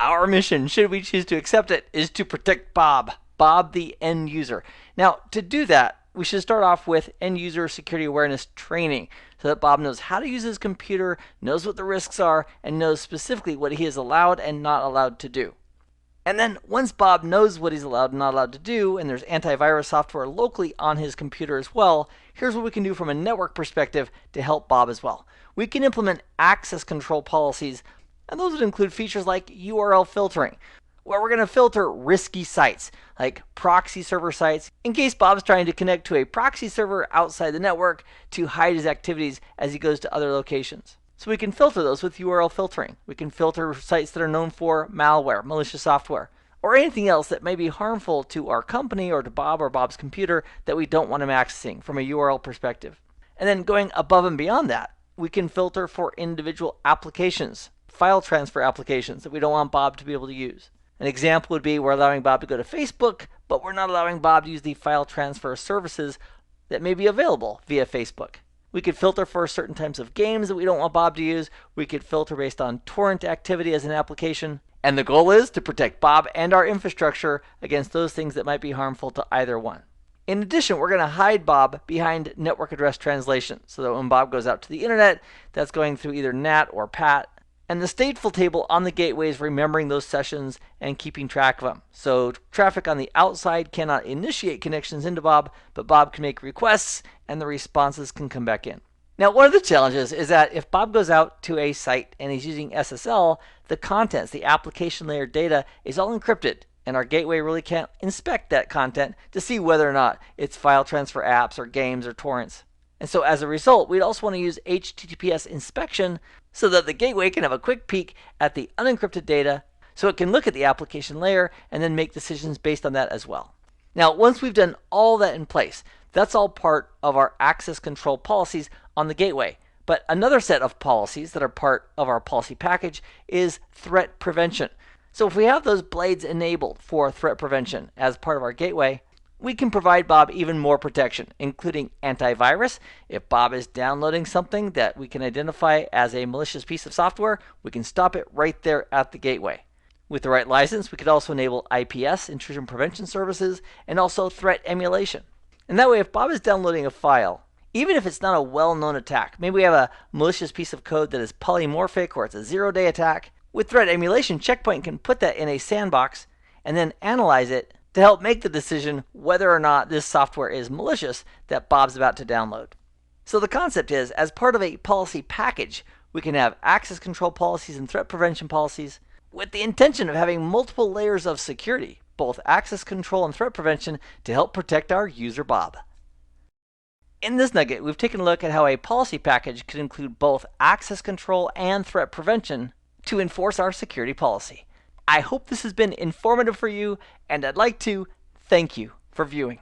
Our mission, should we choose to accept it, is to protect Bob the end user. Now, to do that, we should start off with end user security awareness training so that Bob knows how to use his computer, knows what the risks are, and knows specifically what he is allowed and not allowed to do. And then once Bob knows what he's allowed and not allowed to do, and there's antivirus software locally on his computer as well, here's what we can do from a network perspective to help Bob as well. We can implement access control policies, and those would include features like URL filtering, where we're going to filter risky sites, like proxy server sites, in case Bob's trying to connect to a proxy server outside the network to hide his activities as he goes to other locations. So we can filter those with URL filtering. We can filter sites that are known for malware, malicious software, or anything else that may be harmful to our company or to Bob or Bob's computer that we don't want him accessing from a URL perspective. And then going above and beyond that, we can filter for individual applications, file transfer applications that we don't want Bob to be able to use. An example would be we're allowing Bob to go to Facebook, but we're not allowing Bob to use the file transfer services that may be available via Facebook. We could filter for certain types of games that we don't want Bob to use. We could filter based on torrent activity as an application. And the goal is to protect Bob and our infrastructure against those things that might be harmful to either one. In addition, we're going to hide Bob behind network address translation so that when Bob goes out to the internet, that's going through either NAT or PAT. And the stateful table on the gateway is remembering those sessions and keeping track of them. So traffic on the outside cannot initiate connections into Bob, but Bob can make requests and the responses can come back in. Now, one of the challenges is that if Bob goes out to a site and he's using SSL, the contents, the application layer data, is all encrypted. And our gateway really can't inspect that content to see whether or not it's file transfer apps or games or torrents. And so as a result, we'd also want to use HTTPS inspection so that the gateway can have a quick peek at the unencrypted data so it can look at the application layer and then make decisions based on that as well. Now, once we've done all that in place, that's all part of our access control policies on the gateway. But another set of policies that are part of our policy package is threat prevention. So if we have those blades enabled for threat prevention as part of our gateway, we can provide Bob even more protection, including antivirus. If Bob is downloading something that we can identify as a malicious piece of software, we can stop it right there at the gateway. With the right license, we could also enable IPS, intrusion prevention services, and also threat emulation. And that way, if Bob is downloading a file, even if it's not a well-known attack, maybe we have a malicious piece of code that is polymorphic or it's a zero-day attack, with threat emulation, Checkpoint can put that in a sandbox and then analyze it to help make the decision whether or not this software is malicious that Bob's about to download. So the concept is, as part of a policy package, we can have access control policies and threat prevention policies with the intention of having multiple layers of security, both access control and threat prevention, to help protect our user Bob. In this nugget, we've taken a look at how a policy package could include both access control and threat prevention to enforce our security policy. I hope this has been informative for you, and I'd like to thank you for viewing.